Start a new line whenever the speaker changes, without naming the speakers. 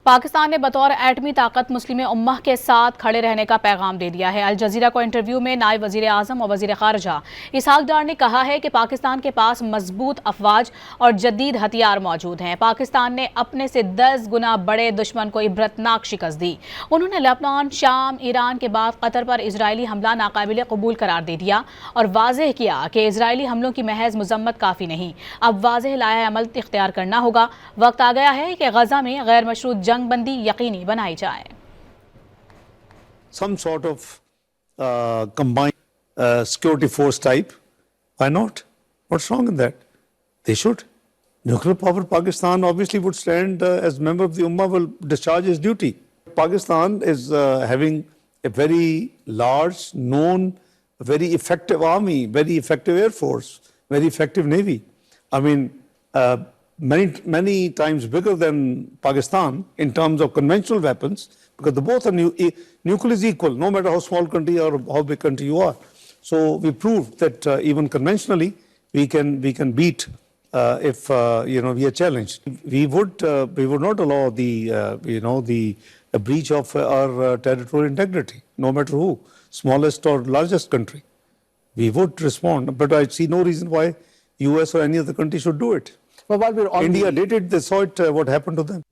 पाकिस्तान ने बतौर एटमी ताकत मुस्लिम उम्मह के साथ खड़े रहने का पैगाम दे दिया है। अल जजीरा को इंटरव्यू में नायब वजीर आज़म और वजीर खारजा इसहाक डार ने कहा है कि पाकिस्तान के पास मजबूत अफवाज और जदीद हथियार मौजूद हैं। पाकिस्तान ने अपने से 10 गुना बड़े दुश्मन को इबरतनाक शिकस्त दी। उन्होंने लेबनान, शाम, ईरान के बाद कतर पर इजरायली हमला नाकाबिल कबूल करार दे दिया और वाज़ेह किया कि इजरायली हमलों की महज मजम्मत काफ़ी नहीं, अब वाज़ेह लाया अमल इख्तियार करना होगा। वक्त आ गया है कि गजा में गैर मशरूत जंग बंदी यकीनी बनाई जाए।
Some sort of combined security force type. Why not? What's wrong in that? They should. Nuclear power Pakistan obviously would stand as member of the Ummah, will discharge his duty. Pakistan is having a very large, known, very effective army, very effective air force, very effective navy. I mean, many times bigger than Pakistan in terms of conventional weapons, because the both are nuclear is equal, no matter how small country or how big country you are. So we proved that even conventionally we can beat if we are challenged. We would not allow the breach of our territorial integrity, no matter who, smallest or largest country. We would respond, but I see no reason why US or any other country should do it.
Well, while we're on
India did it, they saw it, what happened to them.